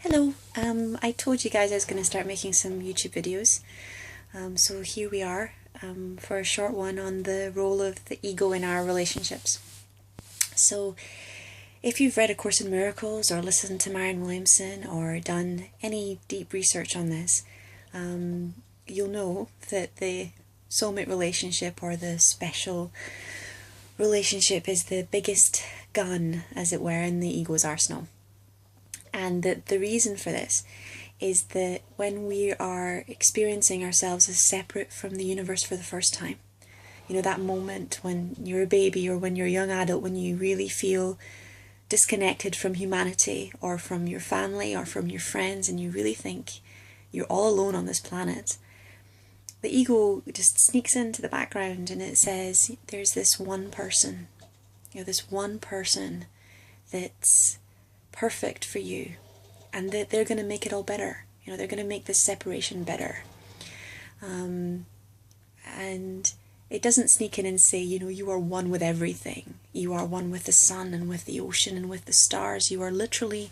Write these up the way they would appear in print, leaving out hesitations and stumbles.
Hello, I told you guys I was going to start making some YouTube videos, so here we are for a short one on the role of the ego in our relationships. So if you've read A Course in Miracles or listened to Marianne Williamson or done any deep research on this, you'll know that the soulmate relationship or the special relationship is the biggest gun, as it were, in the ego's arsenal. And that the reason for this is that when we are experiencing ourselves as separate from the universe for the first time, you know, that moment when you're a baby or when you're a young adult, when you really feel disconnected from humanity or from your family or from your friends, and you really think you're all alone on this planet, the ego just sneaks into the background and it says, there's this one person, this one person that's perfect for you, and that they're going to make it all better. They're going to make this separation better. And it doesn't sneak in and say, you are one with everything. You are one with the sun and with the ocean and with the stars. You are literally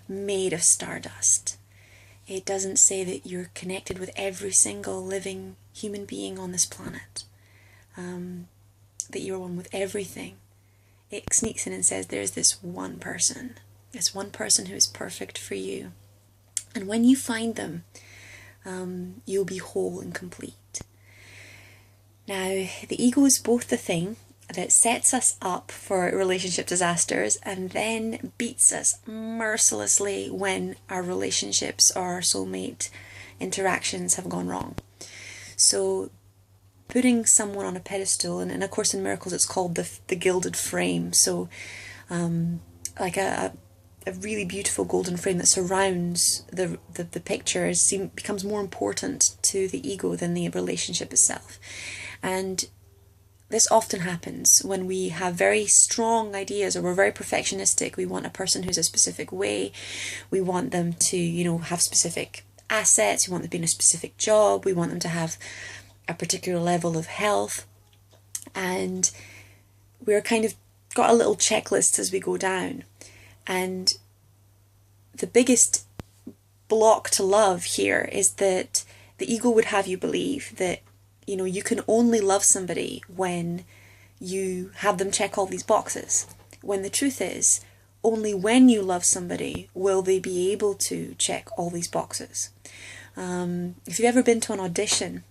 made of stardust. It doesn't say that you're connected with every single living human being on this planet. That you're one with everything. It sneaks in and says there's this one person. It's one person who is perfect for you. And when you find them, you'll be whole and complete. Now, the ego is both the thing that sets us up for relationship disasters and then beats us mercilessly when our relationships or our soulmate interactions have gone wrong. So putting someone on a pedestal, and in A Course in Miracles it's called the gilded frame. So like a really beautiful golden frame that surrounds the picture becomes more important to the ego than the relationship itself. And this often happens when we have very strong ideas, or we're very perfectionistic. We want a person who's a specific way. We want them to, have specific assets. We want them to be in a specific job. We want them to have a particular level of health. And we're kind of got a little checklist as we go down. And the biggest block to love here is that the ego would have you believe that, you can only love somebody when you have them check all these boxes. When the truth is, only when you love somebody will they be able to check all these boxes. If you've ever been to an audition,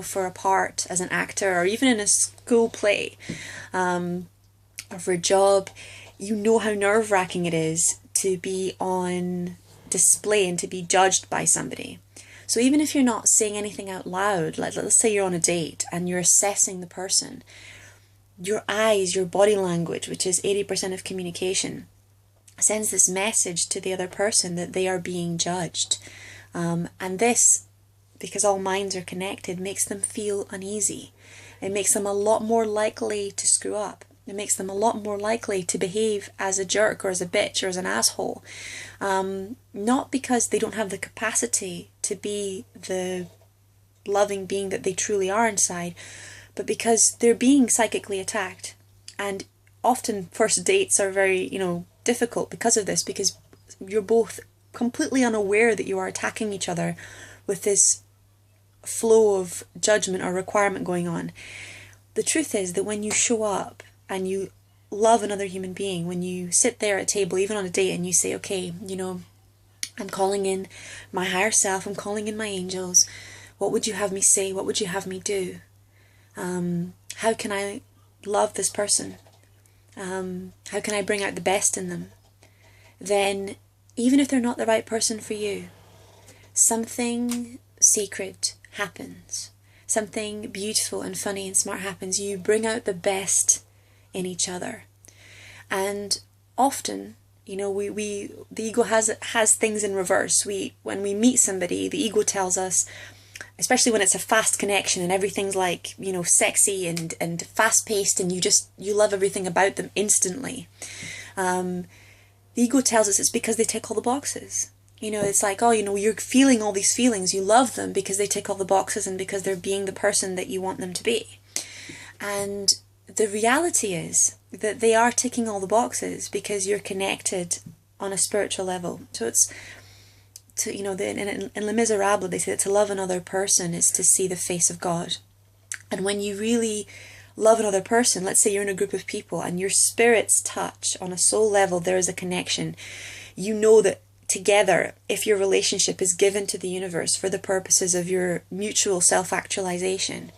for a part as an actor, or even in a school play, or for a job, you know how nerve-wracking it is to be on display and to be judged by somebody. So even if you're not saying anything out loud, let's say you're on a date and you're assessing the person, your eyes, your body language, which is 80% of communication, sends this message to the other person that they are being judged. And this, because all minds are connected, makes them feel uneasy. It makes them a lot more likely to screw up. It makes them a lot more likely to behave as a jerk or as a bitch or as an asshole. Not because they don't have the capacity to be the loving being that they truly are inside, but because they're being psychically attacked. And often first dates are very, difficult because of this, because you're both completely unaware that you are attacking each other with this flow of judgment or requirement going on. The truth is that when you show up and you love another human being, when you sit there at a table, even on a date, and you say, okay, I'm calling in my higher self, I'm calling in my angels, what would you have me say, what would you have me do? How can I love this person? How can I bring out the best in them? Then, even if they're not the right person for you, something sacred happens. Something beautiful and funny and smart happens. You bring out the best in each other. And often, the ego has things in reverse. When we meet somebody, the ego tells us, especially when it's a fast connection and everything's like, sexy and fast paced, and you love everything about them instantly. The ego tells us it's because they tick all the boxes. It's like, you're feeling all these feelings. You love them because they tick all the boxes and because they're being the person that you want them to be. And the reality is that they are ticking all the boxes because you're connected on a spiritual level. So to, in Les Miserables, they say that to love another person is to see the face of God. And when you really love another person, let's say you're in a group of people and your spirits touch on a soul level, there is a connection. You know that together, if your relationship is given to the universe for the purposes of your mutual self-actualization,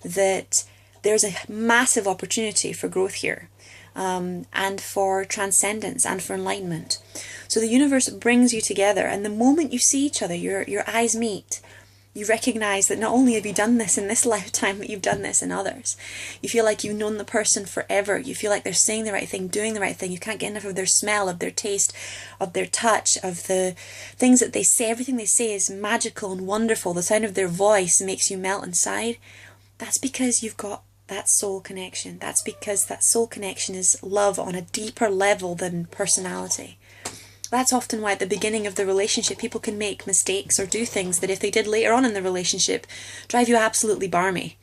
that there's a massive opportunity for growth here, and for transcendence and for enlightenment. So the universe brings you together, and the moment you see each other, your eyes meet. You recognize that not only have you done this in this lifetime, but you've done this in others. You feel like you've known the person forever. You feel like they're saying the right thing, doing the right thing. You can't get enough of their smell, of their taste, of their touch, of the things that they say. Everything they say is magical and wonderful. The sound of their voice makes you melt inside. That's because you've got that soul connection. That's because that soul connection is love on a deeper level than personality. That's often why at the beginning of the relationship people can make mistakes or do things that if they did later on in the relationship drive you absolutely barmy.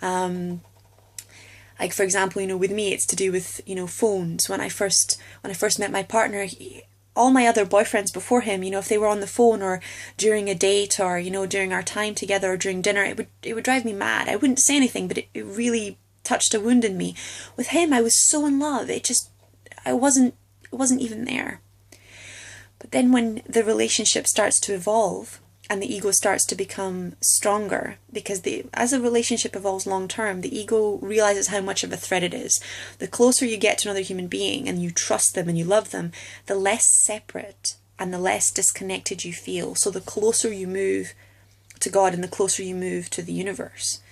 Like for example, with me it's to do with phones. When I first met my partner, all my other boyfriends before him, if they were on the phone or during a date or during our time together or during dinner, it would drive me mad. I wouldn't say anything, but it really touched a wound in me. With him, I was so in love. It wasn't even there. But then when the relationship starts to evolve and the ego starts to become stronger, because as a relationship evolves long term, the ego realizes how much of a threat it is. The closer you get to another human being and you trust them and you love them, the less separate and the less disconnected you feel. So the closer you move to God and the closer you move to the universe.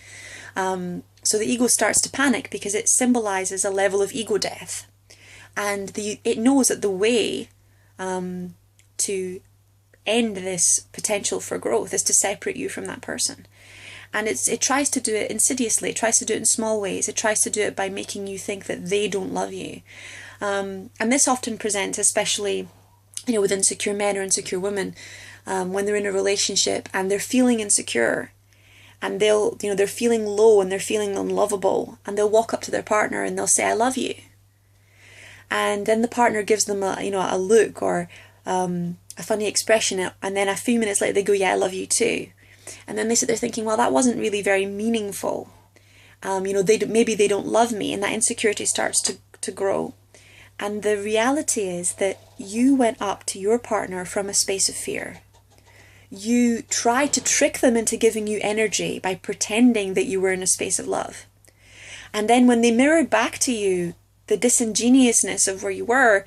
So the ego starts to panic because it symbolizes a level of ego death. And it knows that the way to end this potential for growth is to separate you from that person. And it tries to do it insidiously. It tries to do it in small ways. It tries to do it by making you think that they don't love you. And this often presents, especially with insecure men or insecure women, when they're in a relationship and they're feeling insecure, and they're feeling low and they're feeling unlovable, and they'll walk up to their partner and they'll say, "I love you." And then the partner gives them a look or a funny expression, and then a few minutes later they go, "Yeah, I love you too." And then they sit there thinking, well, that wasn't really very meaningful. Maybe they don't love me, and that insecurity starts to grow. And the reality is that you went up to your partner from a space of fear. You tried to trick them into giving you energy by pretending that you were in a space of love. And then when they mirrored back to you the disingenuousness of where you were,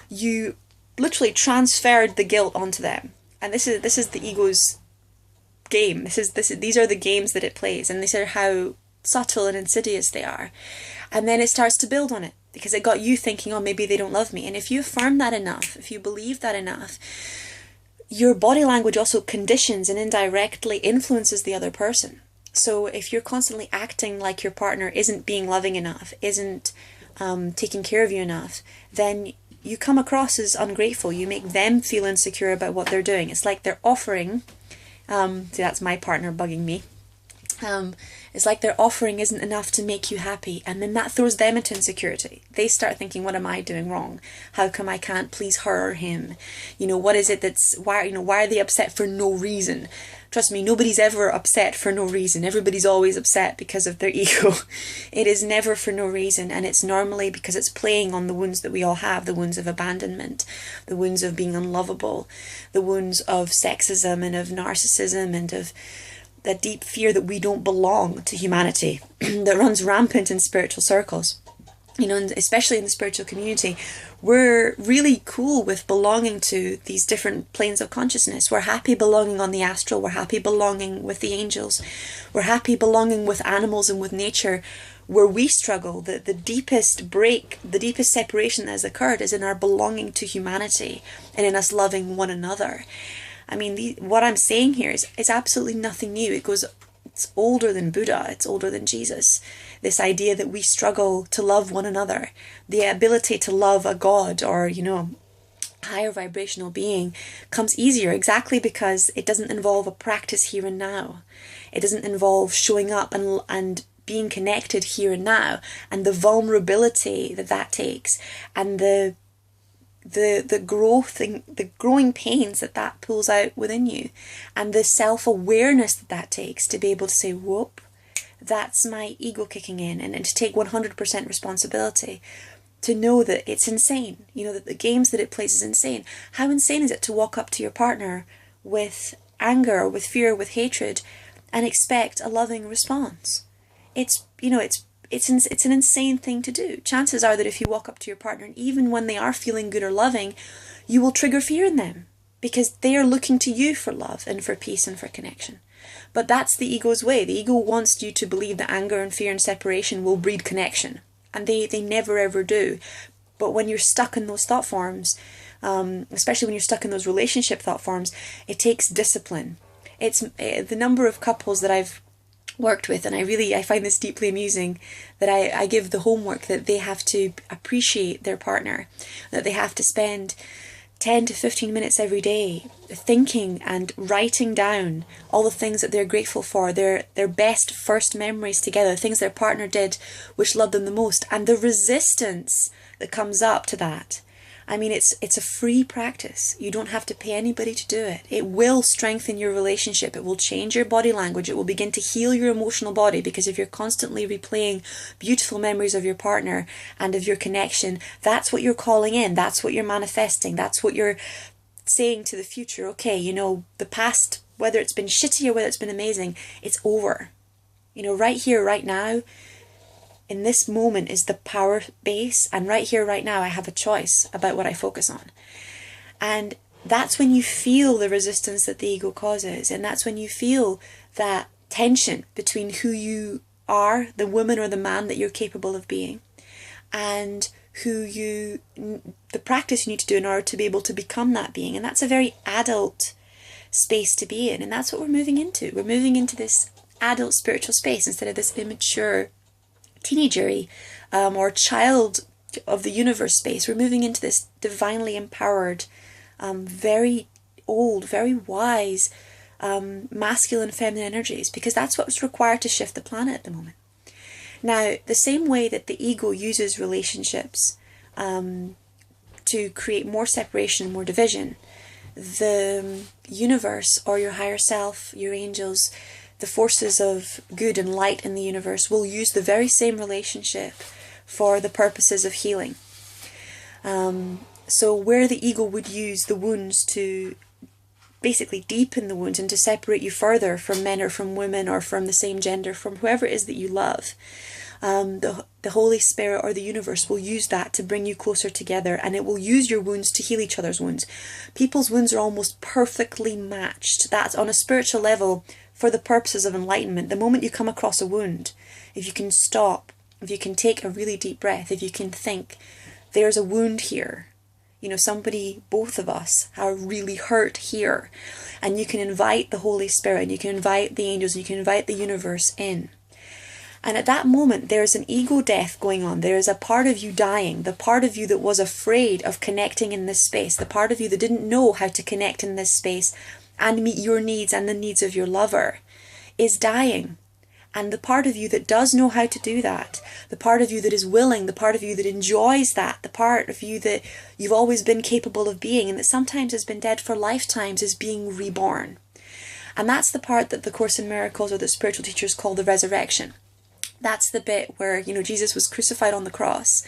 you literally transferred the guilt onto them. And this is the ego's game. These are the games that it plays, and these are how subtle and insidious they are. And then it starts to build on it because it got you thinking, oh, maybe they don't love me. And if you affirm that enough, if you believe that enough, your body language also conditions and indirectly influences the other person. So if you're constantly acting like your partner isn't being loving enough, isn't taking care of you enough, then you come across as ungrateful. You make them feel insecure about what they're doing. It's like they're offering, see, that's my partner bugging me. It's like their offering isn't enough to make you happy, and then that throws them into insecurity. They start thinking, what am I doing wrong? How come I can't please her or him? What is it why are they upset for no reason? Trust me, nobody's ever upset for no reason. Everybody's always upset because of their ego. It is never for no reason, and it's normally because it's playing on the wounds that we all have, the wounds of abandonment, the wounds of being unlovable, the wounds of sexism and of narcissism and of that deep fear that we don't belong to humanity that runs rampant in spiritual circles. And especially in the spiritual community, we're really cool with belonging to these different planes of consciousness. We're happy belonging on the astral. We're happy belonging with the angels. We're happy belonging with animals and with nature. Where we struggle, the deepest break, the deepest separation that has occurred is in our belonging to humanity and in us loving one another. I mean, what I'm saying here is absolutely nothing new. It's older than Buddha. It's older than Jesus. This idea that we struggle to love one another, the ability to love a God or, higher vibrational being comes easier exactly because it doesn't involve a practice here and now. It doesn't involve showing up and being connected here and now, and the vulnerability that takes, and the the growth and the growing pains that pulls out within you, and the self-awareness that takes to be able to say, whoop, that's my ego kicking in, and to take 100% responsibility, to know that it's insane, that the games that it plays is insane. How insane is it to walk up to your partner with anger, with fear, with hatred, and expect a loving response? It's an insane thing to do. Chances are that if you walk up to your partner, and even when they are feeling good or loving, you will trigger fear in them, because they are looking to you for love and for peace and for connection. But that's the ego's way. The ego wants you to believe that anger and fear and separation will breed connection. And they never ever do. But when you're stuck in those thought forms, especially when you're stuck in those relationship thought forms, it takes discipline. It's the number of couples that I've worked with, and I find this deeply amusing, that I give the homework that they have to appreciate their partner, that they have to spend 10 to 15 minutes every day thinking and writing down all the things that they're grateful for, their best first memories together, things their partner did which loved them the most, and the resistance that comes up to that. I mean, it's a free practice. You don't have to pay anybody to do it. It will strengthen your relationship. It will change your body language. It will begin to heal your emotional body, because if you're constantly replaying beautiful memories of your partner and of your connection, that's what you're calling in. That's what you're manifesting. That's what you're saying to the future. Okay, the past, whether it's been shitty or whether it's been amazing, it's over. Right here, right now, in this moment is the power base, and right here, right now, I have a choice about what I focus on. And that's when you feel the resistance that the ego causes, and that's when you feel that tension between who you are, the woman or the man that you're capable of being, and the practice you need to do in order to be able to become that being. And that's a very adult space to be in, and that's what we're moving into. We're moving into this adult spiritual space instead of this immature teenagery or child of the universe space. We're moving into this divinely empowered, very old, very wise, masculine, feminine energies, because that's what's required to shift the planet at the moment. Now, the same way that the ego uses relationships to create more separation, more division, the universe, or your higher self, your angels, the forces of good and light in the universe, will use the very same relationship for the purposes of healing. So where the ego would use the wounds to basically deepen the wounds and to separate you further from men or from women or from the same gender, from whoever it is that you love, the Holy Spirit or the universe will use that to bring you closer together, and it will use your wounds to heal each other's wounds. People's wounds are almost perfectly matched. That's on a spiritual level. For the purposes of enlightenment, the moment you come across a wound, if you can stop, if you can take a really deep breath, if you can think, there's a wound here, somebody, both of us are really hurt here, and you can invite the Holy Spirit, and you can invite the angels, and you can invite the universe in. And at that moment, there's an ego death going on. There's a part of you dying, the part of you that was afraid of connecting in this space, the part of you that didn't know how to connect in this space and meet your needs and the needs of your lover, is dying. And the part of you that does know how to do that, the part of you that is willing, the part of you that enjoys that, the part of you that you've always been capable of being and that sometimes has been dead for lifetimes, is being reborn. And that's the part that the Course in Miracles or the spiritual teachers call the resurrection. That's the bit where, Jesus was crucified on the cross,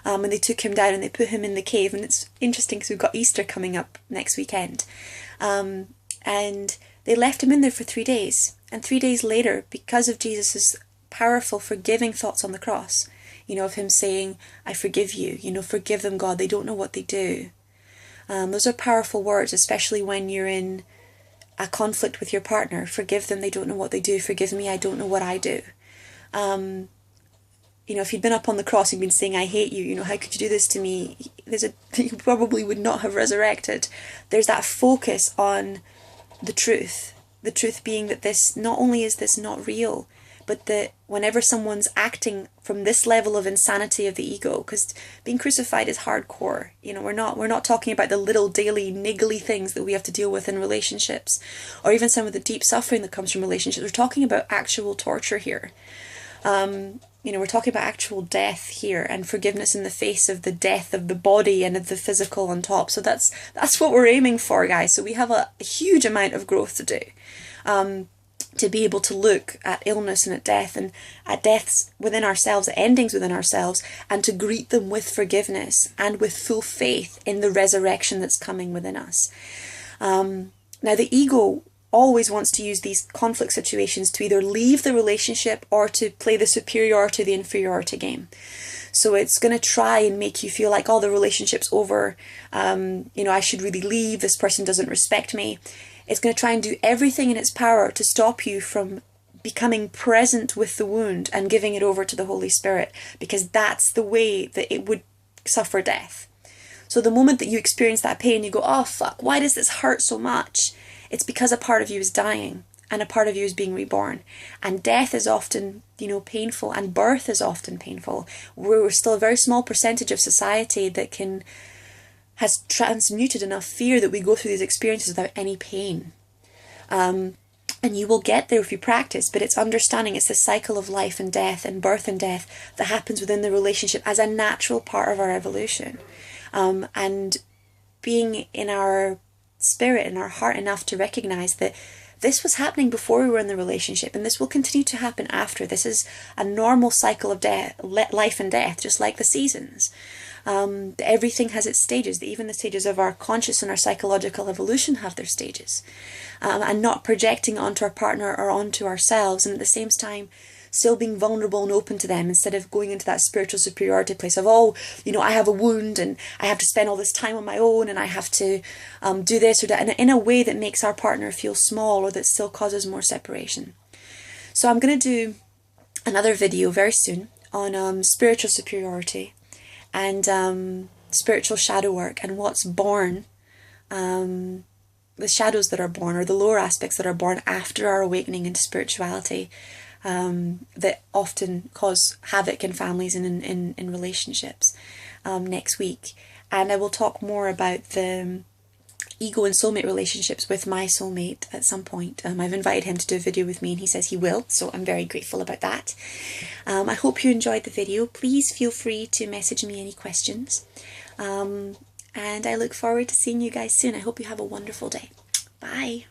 and they took him down and they put him in the cave. And it's interesting because we've got Easter coming up next weekend. And they left him in there for 3 days. And 3 days later, because of Jesus' powerful forgiving thoughts on the cross, of him saying, I forgive you, forgive them, God, they don't know what they do. Those are powerful words, especially when you're in a conflict with your partner. Forgive them, they don't know what they do. Forgive me, I don't know what I do. If you'd been up on the cross and been saying, I hate you, how could you do this to me? You probably would not have resurrected. There's that focus on the truth being that this, not only is this not real, but that whenever someone's acting from this level of insanity of the ego, because being crucified is hardcore, we're not talking about the little daily niggly things that we have to deal with in relationships, or even some of the deep suffering that comes from relationships. We're talking about actual torture here. we're talking about actual death here, and forgiveness in the face of the death of the body and of the physical on top. So that's what we're aiming for, guys. So we have a huge amount of growth to do, to be able to look at illness and at death, and at deaths within ourselves, at endings within ourselves, and to greet them with forgiveness and with full faith in the resurrection that's coming within us. Now, the ego always wants to use these conflict situations to either leave the relationship or to play the superiority, the inferiority game. So it's going to try and make you feel like, oh, the relationship's over, I should really leave, this person doesn't respect me. It's going to try and do everything in its power to stop you from becoming present with the wound and giving it over to the Holy Spirit, because that's the way that it would suffer death. So the moment that you experience that pain, you go, oh fuck, why does this hurt so much? It's because a part of you is dying and a part of you is being reborn. And death is often, painful, and birth is often painful. We're still a very small percentage of society that has transmuted enough fear that we go through these experiences without any pain. And you will get there if you practice, but it's understanding it's the cycle of life and death and birth and death that happens within the relationship as a natural part of our evolution. And being in our spirit and our heart enough to recognize that this was happening before we were in the relationship, and this will continue to happen after. This is a normal cycle of life and death, just like the seasons. Everything has its stages. Even the stages of our conscious and our psychological evolution have their stages. And not projecting onto our partner or onto ourselves, and at the same time still being vulnerable and open to them, instead of going into that spiritual superiority place of, I have a wound and I have to spend all this time on my own and I have to do this or that, and in a way that makes our partner feel small or that still causes more separation. So I'm going to do another video very soon on spiritual superiority and spiritual shadow work, and what's born, the shadows that are born, or the lower aspects that are born after our awakening into spirituality, that often cause havoc in families and in relationships, next week. And I will talk more about the ego and soulmate relationships with my soulmate at some point. I've invited him to do a video with me and he says he will, so I'm very grateful about that. I hope you enjoyed the video. Please feel free to message me any questions. And I look forward to seeing you guys soon. I hope you have a wonderful day. Bye.